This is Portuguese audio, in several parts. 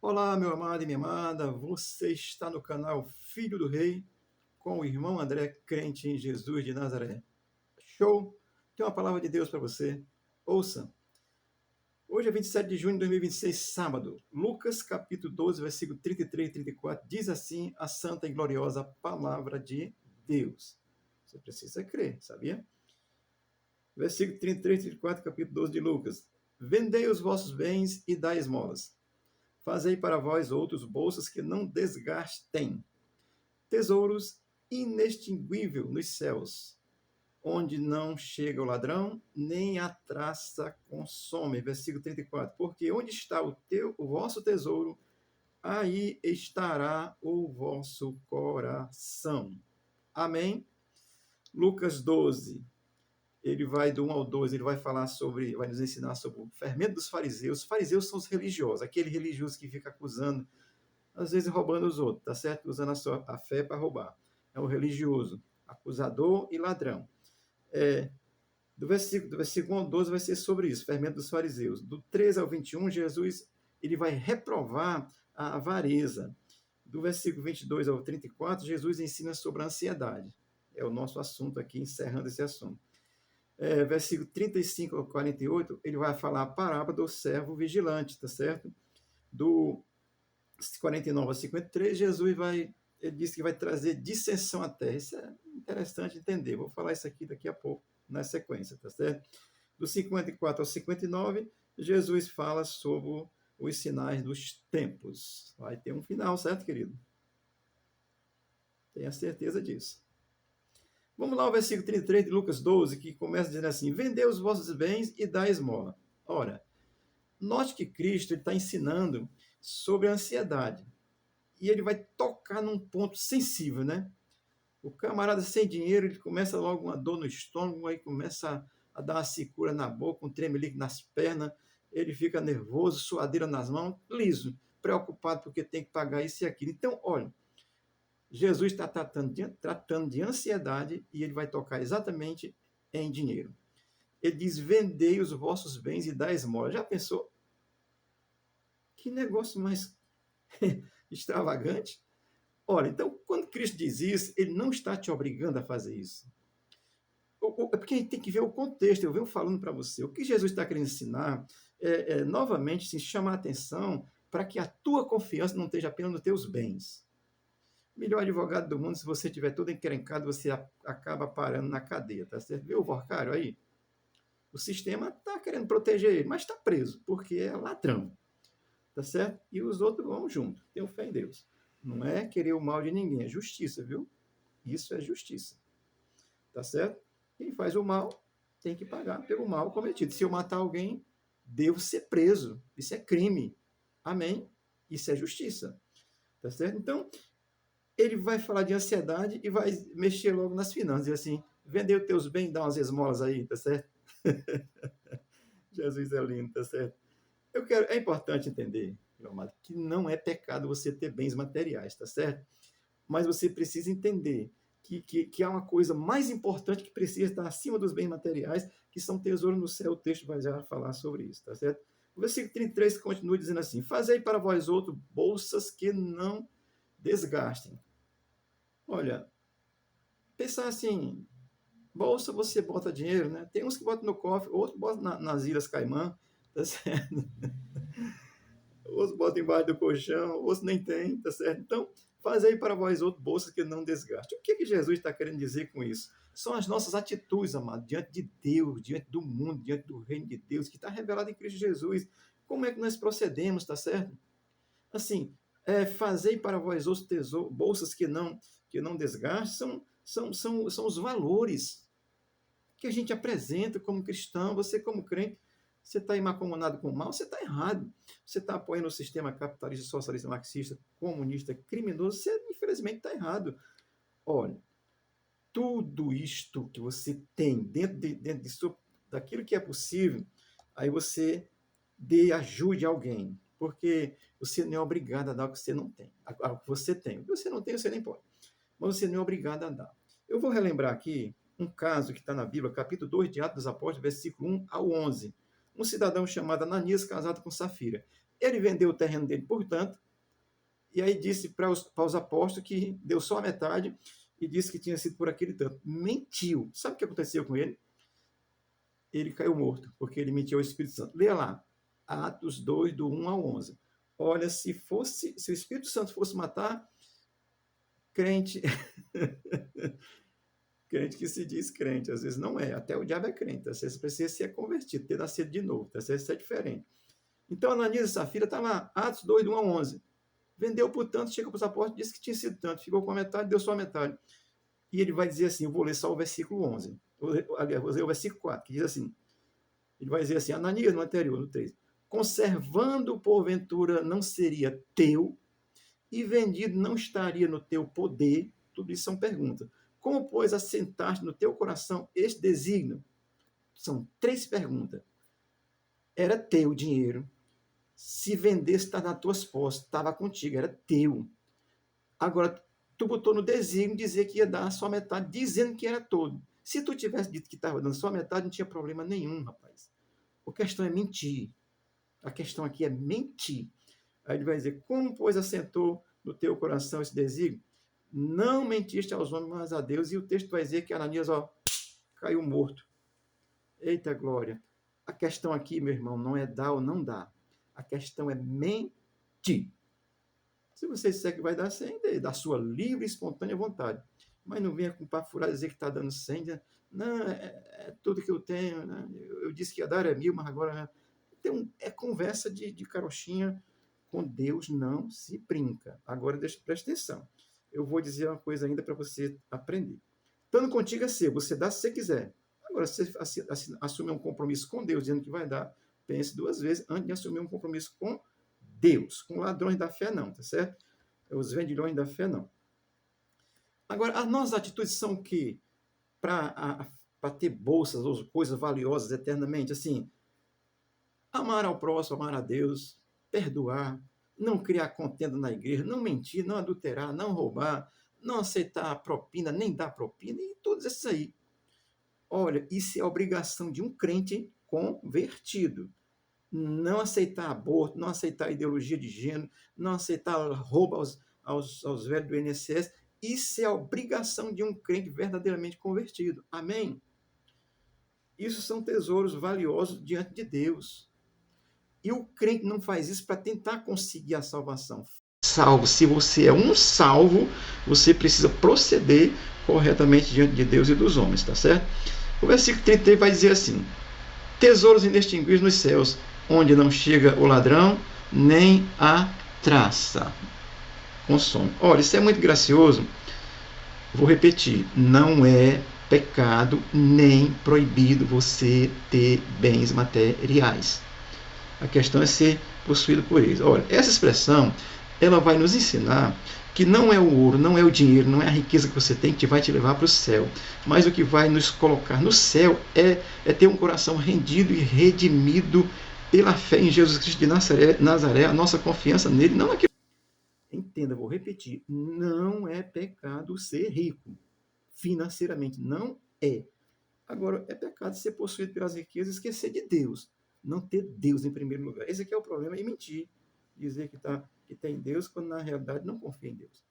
Olá, meu amado e minha amada, você está no canal Filho do Rei, com o irmão André, crente em Jesus de Nazaré. Show? Tem uma palavra de Deus para você. Ouça. Hoje é 27 de junho de 2026, sábado. Lucas, capítulo 12, versículo 33 e 34, diz assim a santa e gloriosa palavra de Deus. Você precisa crer, sabia? Versículo 33 e 34, capítulo 12 de Lucas. Vendei os vossos bens e dai esmolas. Fazei para vós outros bolsas que não desgastem, tesouros inextinguíveis nos céus, onde não chega o ladrão, nem a traça consome. Versículo 34. Porque onde está o vosso tesouro, aí estará o vosso coração. Amém? Lucas 12. Ele vai do 1 ao 2, ele vai falar sobre, vai nos ensinar sobre o fermento dos fariseus. Os fariseus são os religiosos, aquele religioso que fica acusando, às vezes roubando os outros, tá certo? Usando a fé para roubar. É o religioso, acusador e ladrão. Do versículo 1 ao 12 vai ser sobre isso, fermento dos fariseus. Do 13 ao 21, Jesus ele vai reprovar a avareza. Do versículo 22 ao 34, Jesus ensina sobre a ansiedade. É o nosso assunto aqui, encerrando esse assunto. Versículo 35 ao 48, ele vai falar a parábola do servo vigilante, tá certo? Do 49 a 53, ele disse que vai trazer dissensão à terra. Isso é interessante entender. Vou falar isso aqui daqui a pouco, na sequência, tá certo? Do 54 ao 59, Jesus fala sobre os sinais dos tempos. Vai ter um final, certo, querido? Tenha certeza disso. Vamos lá ao versículo 33 de Lucas 12, que começa dizendo assim: vendei os vossos bens e dai esmola. Ora, note que Cristo está ensinando sobre a ansiedade. E ele vai tocar num ponto sensível, né? O camarada sem dinheiro, ele começa logo uma dor no estômago, aí começa a dar uma secura na boca, um tremelique nas pernas, ele fica nervoso, suadeira nas mãos, liso, preocupado porque tem que pagar isso e aquilo. Então, olha, Jesus está tratando de ansiedade e ele vai tocar exatamente em dinheiro. Ele diz: vendei os vossos bens e dai esmola. Já pensou? Que negócio mais extravagante? Olha, então, quando Cristo diz isso, ele não está te obrigando a fazer isso. É porque a gente tem que ver o contexto. Eu venho falando para você. O que Jesus está querendo ensinar novamente, sim, chamar a atenção para que a tua confiança não esteja apenas nos teus bens. Melhor advogado do mundo, se você estiver todo encrencado, você acaba parando na cadeia, tá certo? Viu o Vorcário aí? O sistema está querendo proteger ele, mas está preso, porque é ladrão, tá certo? E os outros vão junto. Tenham fé em Deus. Não é querer o mal de ninguém, é justiça, viu? Isso é justiça. Tá certo? Quem faz o mal tem que pagar pelo mal cometido. Se eu matar alguém, devo ser preso. Isso é crime. Amém? Isso é justiça. Tá certo? Então, ele vai falar de ansiedade e vai mexer logo nas finanças. Dizer assim, vender os teus bens, dá umas esmolas aí, tá certo? Jesus é lindo, tá certo? É importante entender, meu amado, que não é pecado você ter bens materiais, tá certo? Mas você precisa entender que há uma coisa mais importante que precisa estar acima dos bens materiais, que são tesouros no céu. O texto vai já falar sobre isso, tá certo? O versículo 33 continua dizendo assim: fazei para vós outros bolsas que não desgastem. Olha, pensar assim, bolsa você bota dinheiro, né? Tem uns que botam no cofre, outros botam nas Ilhas Caimã, tá certo? Outros botam embaixo do colchão, outros nem tem, tá certo? Então, fazei para vós outros bolsas que não desgastem. O que Jesus está querendo dizer com isso? São as nossas atitudes, amado, diante de Deus, diante do mundo, diante do reino de Deus, que está revelado em Cristo Jesus. Como é que nós procedemos, tá certo? Assim, fazei para vós outros bolsas que não desgastem, são os valores que a gente apresenta como cristão. Você, como crente, você está imacomunado com o mal, você está errado. Você está apoiando o sistema capitalista, socialista, marxista, comunista, criminoso, você infelizmente está errado. Olha, tudo isto que você tem daquilo que é possível, aí você ajude alguém, porque você não é obrigado a dar o que você não tem, o que você tem. O que você não tem, você nem pode, mas você não é obrigado a dar. Eu vou relembrar aqui um caso que está na Bíblia, capítulo 2 de Atos dos Apóstolos, versículo 1 ao 11. Um cidadão chamado Ananias, casado com Safira. Ele vendeu o terreno dele, portanto, e aí disse para os apóstolos que deu só a metade e disse que tinha sido por aquele tanto. Mentiu. Sabe o que aconteceu com ele? Ele caiu morto, porque ele mentiu ao Espírito Santo. Leia lá, Atos 2, do 1 ao 11. Olha, se o Espírito Santo fosse matar crente, crente que se diz crente, às vezes não é, até o diabo é crente, às vezes precisa ser convertido, ter nascido de novo, às vezes é diferente. Então, Ananias e Safira está lá, Atos 2, do 1 ao 11. Vendeu por tanto, chega para os apóstolos, disse que tinha sido tanto, ficou com a metade, deu só a metade. E ele vai dizer assim, eu vou ler só o versículo 11, aliás, vou ler o versículo 4, que diz assim, ele vai dizer assim, Ananias, no anterior, no 3, conservando porventura não seria teu, e vendido não estaria no teu poder, tudo isso são perguntas. Como, pois, assentaste no teu coração este desígnio? São 3 perguntas. Era teu dinheiro, se vendesse, está nas tuas posses, estava contigo, era teu. Agora, tu botou no desígnio dizer que ia dar só metade, dizendo que era todo. Se tu tivesse dito que estava dando só metade, não tinha problema nenhum, rapaz. A questão é mentir. A questão aqui é mentir. Aí ele vai dizer, como, pois, assentou no teu coração esse desígnio? Não mentiste aos homens, mas a Deus. E o texto vai dizer que Ananias, caiu morto. Eita glória. A questão aqui, meu irmão, não é dar ou não dar. A questão é mentir. Se você disser que vai dar 100, da sua livre e espontânea vontade. Mas não venha com papo furado dizer que está dando 100. Não, é tudo que eu tenho. Né? Eu disse que ia dar 1.000, mas agora... é conversa de carochinha. Com Deus não se brinca. Agora, presta atenção. Eu vou dizer uma coisa ainda para você aprender. Estando contigo é seu. Você dá se você quiser. Agora, se você assumir um compromisso com Deus, dizendo que vai dar, pense 2 vezes antes de assumir um compromisso com Deus. Com ladrões da fé, não, tá certo? Os vendilhões da fé, não. Agora, as nossas atitudes são o quê? Para ter bolsas ou coisas valiosas eternamente, assim, amar ao próximo, amar a Deus, perdoar, não criar contenda na igreja, não mentir, não adulterar, não roubar, não aceitar propina, nem dar propina, e todos esses aí. Olha, isso é obrigação de um crente convertido. Não aceitar aborto, não aceitar ideologia de gênero, não aceitar roubo aos velhos do INSS, isso é obrigação de um crente verdadeiramente convertido. Amém? Isso são tesouros valiosos diante de Deus. E o crente não faz isso para tentar conseguir a salvação. Salvo, se você é um salvo, você precisa proceder corretamente diante de Deus e dos homens, tá certo? O versículo 33 vai dizer assim, tesouros inextinguíveis nos céus, onde não chega o ladrão, nem a traça consome. Olha, isso é muito gracioso. Vou repetir, não é pecado nem proibido você ter bens materiais. A questão é ser possuído por eles. Olha, essa expressão, ela vai nos ensinar que não é o ouro, não é o dinheiro, não é a riqueza que você tem que vai te levar para o céu. Mas o que vai nos colocar no céu é ter um coração rendido e redimido pela fé em Jesus Cristo de Nazaré, a nossa confiança nele, não naquilo. Entenda, vou repetir, não é pecado ser rico. Financeiramente, não é. Agora, é pecado ser possuído pelas riquezas e esquecer de Deus. Não ter Deus em primeiro lugar. Esse aqui é o problema, e mentir. Dizer que tem Deus, quando na realidade não confia em Deus.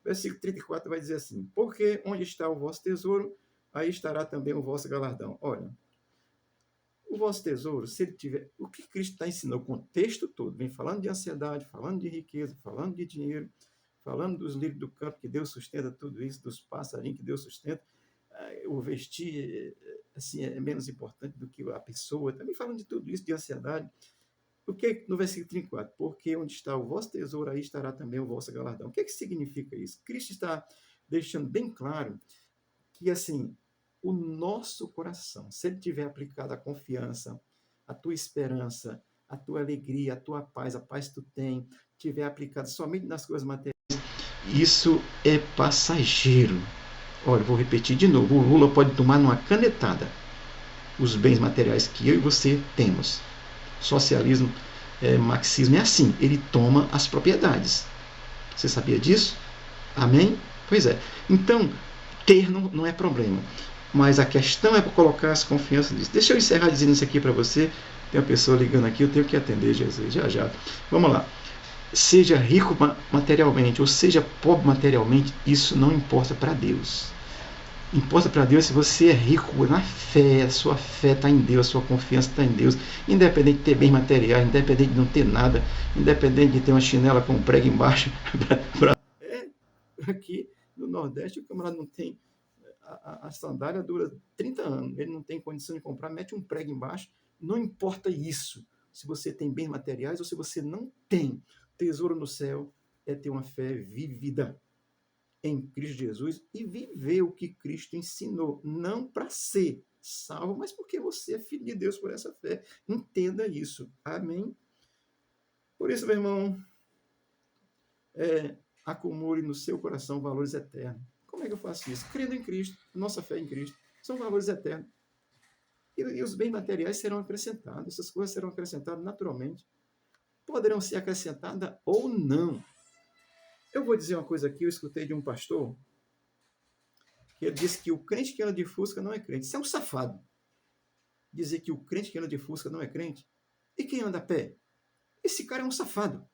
Versículo 34 vai dizer assim, porque onde está o vosso tesouro, aí estará também o vosso galardão. Olha, o vosso tesouro, se ele tiver... O que Cristo está ensinando, o contexto todo, vem falando de ansiedade, falando de riqueza, falando de dinheiro, falando dos lírios do campo, que Deus sustenta tudo isso, dos passarinhos que Deus sustenta, o vestir assim, é menos importante do que a pessoa, também falando de tudo isso, de ansiedade. O que no versículo 34? Porque onde está o vosso tesouro, aí estará também o vosso galardão. O que significa isso? Cristo está deixando bem claro que, assim, o nosso coração, se ele tiver aplicado a confiança, a tua esperança, a tua alegria, a tua paz, a paz que tu tem, tiver aplicado somente nas coisas materiais, isso é passageiro. Olha, vou repetir de novo, o Lula pode tomar numa canetada os bens materiais que eu e você temos. Socialismo, marxismo é assim, ele toma as propriedades. Você sabia disso? Amém? Pois é. Então, ter não é problema. Mas a questão é colocar as confianças nisso. Deixa eu encerrar dizendo isso aqui para você, Tem uma pessoa ligando aqui, eu tenho que atender, Jesus, já já. Vamos lá. Seja rico materialmente ou seja pobre materialmente, isso não importa para Deus. Importa para Deus se você é rico na fé, a sua fé está em Deus, a sua confiança está em Deus, independente de ter bens materiais, independente de não ter nada, independente de ter uma chinela com um prego embaixo. Aqui no Nordeste, o camarada não tem. A sandália dura 30 anos, ele não tem condição de comprar, mete um prego embaixo. Não importa isso, se você tem bens materiais ou se você não tem. Tesouro no céu é ter uma fé vívida em Cristo Jesus e viver o que Cristo ensinou, não para ser salvo, mas porque você é filho de Deus por essa fé. Entenda isso. Amém? Por isso, meu irmão, acumule no seu coração valores eternos. Como é que eu faço isso? Crendo em Cristo, nossa fé em Cristo, são valores eternos. E os bens materiais serão acrescentados, essas coisas serão acrescentadas naturalmente. Poderão ser acrescentadas ou não. Eu vou dizer uma coisa aqui, eu escutei de um pastor, que ele disse que o crente que anda de Fusca não é crente. Isso é um safado. Dizer que o crente que anda de Fusca não é crente. E quem anda a pé? Esse cara é um safado.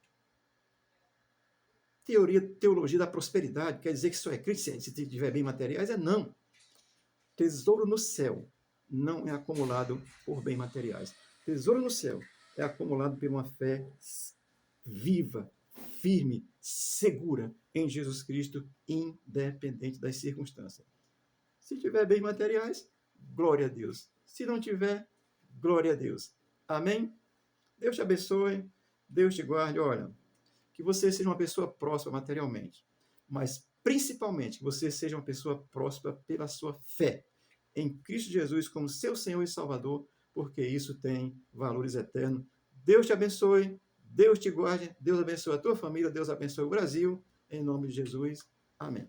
Teologia da prosperidade, quer dizer que só é crente se tiver bem materiais? Não. Tesouro no céu não é acumulado por bens materiais. Tesouro no céu é acumulado por uma fé viva, firme, segura em Jesus Cristo, independente das circunstâncias. Se tiver bens materiais, glória a Deus. Se não tiver, glória a Deus. Amém? Deus te abençoe, Deus te guarde. Olha, que você seja uma pessoa próspera materialmente, mas principalmente que você seja uma pessoa próspera pela sua fé em Cristo Jesus como seu Senhor e Salvador, porque isso tem valores eternos. Deus te abençoe, Deus te guarde, Deus abençoe a tua família, Deus abençoe o Brasil, em nome de Jesus. Amém.